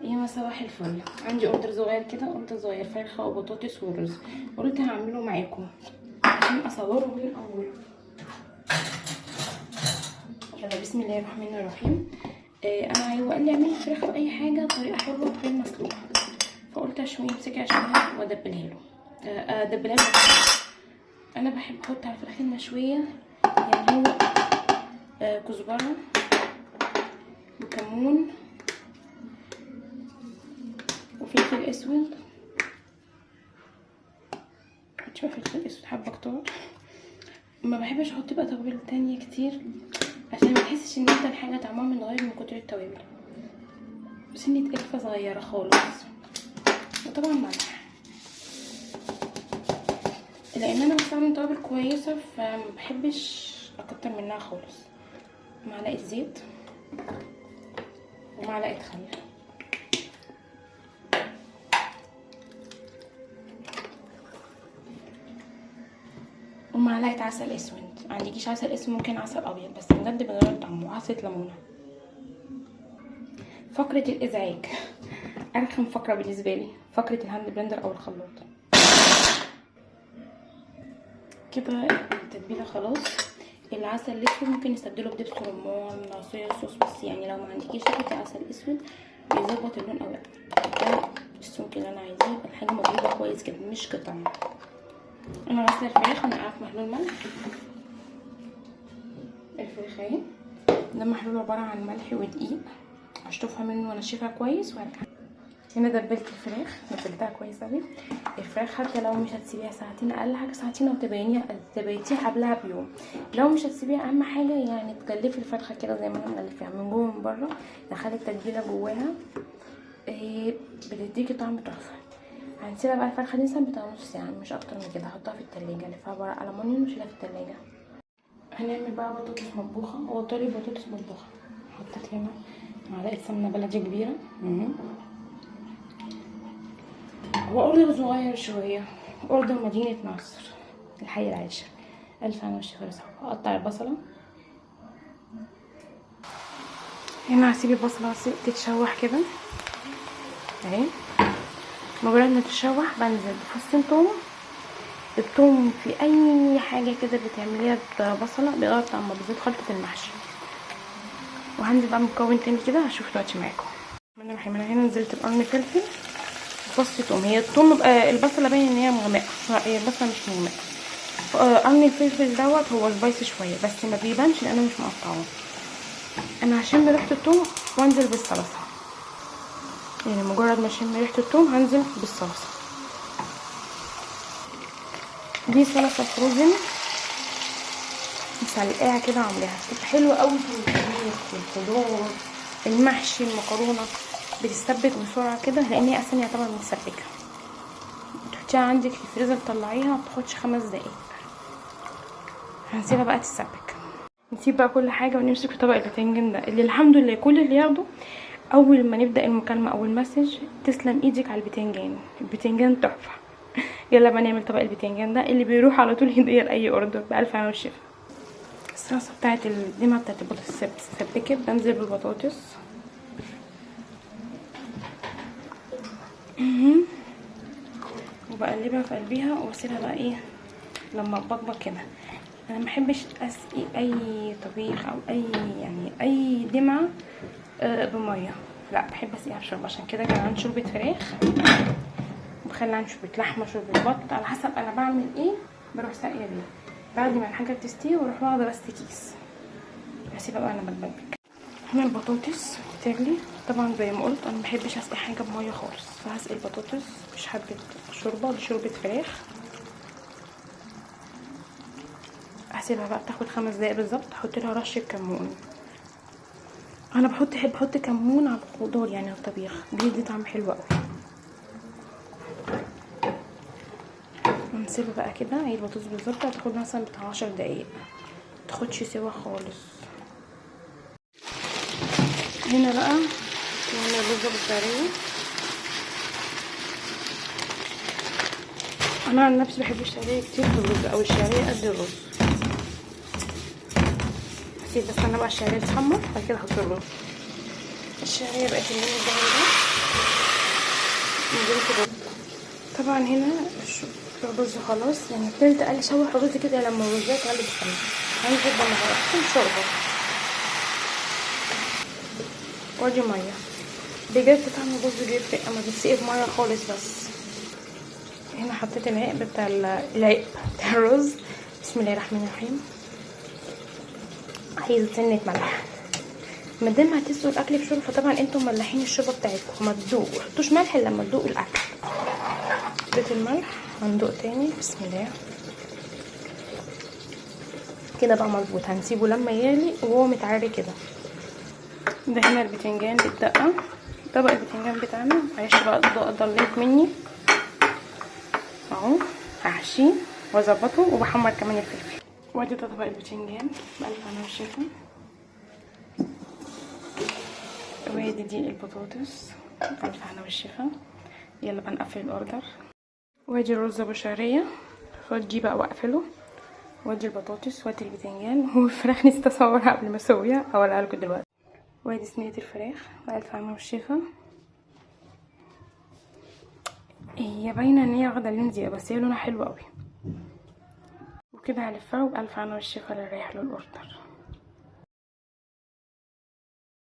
يا صباح الفل. عندي اوردر صغير كده، اوردر صغير فرخه وبطاطس ورز، قلت هعمله معاكم عشان اصوره من اوله. يلا بسم الله الرحمن الرحيم. انا هو قال لي اعملي فراخ في اي حاجه طريقه حلوه غير مسلوقه، فقلت اشويه امسكي عشان وادبلها له. ادبلها له. انا بحب احط على الفراخ المشويه يعني هو كزبره وكمون وفلفل اسود. شوف فلفل اسود حبه كتار. ما بحبش احط بقى توابل تانية كتير عشان ما تحسش ان انت الحاجه طعمها متغير من كتر التوابل. سنه قرفه صغيره خالص، وطبعا ملح، لان انا بستعمل توابل كويسه فما بحبش اكتر منها خالص. معلقه زيت ومعلقه خل ومعلقه عسل اسود. عندكيش عسل اسود ممكن عسل ابيض، بس بجد بيغير طعمه. عصره ليمونه. فقره الازعاج ارخم فقره بالنسبه لي، فقره الهاند بلندر او الخلاط. كده التتبيله خلاص. العسل الاسود ممكن نستبدله بدبس رمان صويا صوص، بس يعني لو ما عندكيش ريحه عسل اسود بيظبط اللون قوي. ده السمك اللي انا عايزاه، يبقى الحاجه مضروبه كويس كده مش قطع. انا غسله الفراخ ونقعها في محلول ملح. الفراخ اهي، ده محلول عباره عن ملح ودقيق. هشطفها منه وانشفها كويس وارجع. هنا دبلت الفراخ، دبلتها كويس اوي. الفراخ حتى لو مش هتسيبيها ساعتين، اقل حاجه ساعتين، او تبيتيها قبلها بيوم. لو مش هتسيبيها اهم حاجه يعني تغلفي الفرخه كده زي ما انا مغلفاها من جوه ومن بره، دخلي التتبيله جواها. بتديكي طعم تحفه. هنسيبها بقى الفرخه دي مثلا بتاع نص ساعه مش اكتر من كده. احطها في التلاجة، الفها ورق الومنيوم وشيلها في التلاجة. هنعمل بقى بطاطس مطبوخه. هو طري بطاطس مطبوخه. حطيت هنا معلقه سمنه بلدي كبيره. هو اوردر صغير شويه، اوردر مدينه نصر الحي العاشر. الف هنا والشفا لصحابها. اقطع البصله. هنا هسيب البصله تتشوح كده اهي. مجرد ما تتشوح بنزل بفصين توم. التوم في اي حاجه كده بتعمليها ببصله بيغير طعمها، بالذات خلطه المحشي. وهنزل بقى مكون تاني كده هشوف دلوقتي معاكم. انا هنا نزلت بقرن فلفل وفص توم. هي التوم البصله باين ان هي مغمقه، هي البصله مش مغمقه. قرن الفلفل دوت هو سبايسي شويه بس ما بيبانش لان انا مش مقطعه. انا هشم ريحه التوم وانزل بالصلصه. يعني مجرد ما اشم ريحه التوم هنزل بالصلصه. دي صلصه فروزن مسلقاها كده عاملاها، بتبقى حلوه قوي في الطبيخ والخضار المحشي المكرونه. بتتسبك بسرعه كده لان هي اصلا يعتبر متسبكه. تحطيها عندك في الفريزر تطلعيها ما بتاخدش 5 دقايق. هنسيبها بقى تتسبك. نسيب بقى كل حاجه ونمسك في طبق الباذنجان ده اللي الحمد لله كل اللي ياخده اول ما نبدا المكالمه او المسج تسلم ايدك على الباذنجان. الباذنجان تحفه. يلا بقى نعمل طبق الباذنجان ده اللي بيروح على طول هديه لاي اوردر بألف هنا والشفا. الصلصه بتاعت الدمعه بتاعت البطاطس اتسبكت. بنزل بالبطاطس وبقلبها في قلبيها واسيبها بقى ايه لما تبقبق كده. انا محبش اسقي اي طبيخ او اي دمعه بميه، لا بحب اسقيها بشوربه. عشان كده كان عندي شوربه فراخ، بخلي عندي شوربه لحمه، شوربه بط، على حسب انا بعمل ايه بروح ساقيه بيه. بعد ما الحاجه بتستوي واروح واخده بس كيس هسيبها بقى انا بتبل. هنا البطاطس بتغلي. طبعا زي ما قلت انا محبش اسقي حاجه بميه خالص، فهسقي البطاطس مش حبه شوربه، دي شوربه فراخ. هسيبها بقى تاخد 5 دقايق بالظبط. احط لها رشه كمون. انا بحب احط كمون على الخضار يعني على الطبيخ، بيدي طعم حلو قوي. ونسيبها بقى كده. هي البطاطس بالظبط هتاخد مثلا بتاع 10 دقايق، متاخدش سوا خالص. هنا بقى نعمل الرز بالشعريه. انا عن نفسي بحب الشعريه كتير في الرز، او الشعريه قد الرز. بس انا بقى الشعريه تتحمر بعد كده احط الرز. الشعريه بقت اللون الذهبي ده نزلت الرز. طبعا هنا الرز خلاص، يعني فضلت اقل اشوح الرز كده لما الرز اتغلب السمنه. هنزل بمعلقتين شوربه وادي ميه. بجد طعم الرز بيفرق اما بتسقي بميه خالص. بس هنا حطيت العقب بتاع الرز. بسم الله الرحمن الرحيم. عايز سنه ملح. مادام هتسقوا الاكل بشوربه فطبعا انتوا مملحين الشوربه بتاعتكم، ما تدوقوا حطوش ملح الا لما تدوقوا الاكل. حطيت الملح، هندوق تاني. بسم الله. كده بقى مظبوط. هنسيبه لما يغلي وهو متعري كده. ده هنا البتنجان بالدقه. طبق البتنجان بتاعنا معلش بقى ضليت مني اهو. هحشيه واظبطه وبحمر كمان الفلفل. وادي ده طبق البتنجان بألف هنا والشفا. وادي دي البطاطس بألف هنا والشفا. يلا بقى نقفل الاوردر. وادي الرز ابو شعريه، خد دي بقى واقفله. وادي البطاطس وادي البتنجان والفراخ نسيت اصورها قبل ما اسويها، اوريها لكم دلوقتي. وادي صينيه الفراخ بألف هنا والشفا. هي باينه ان هي واخده لون زياده بس هي لونها حلو قوي. وكده هلفها وبألف هنا والشفا اللي رايح له الاوردر.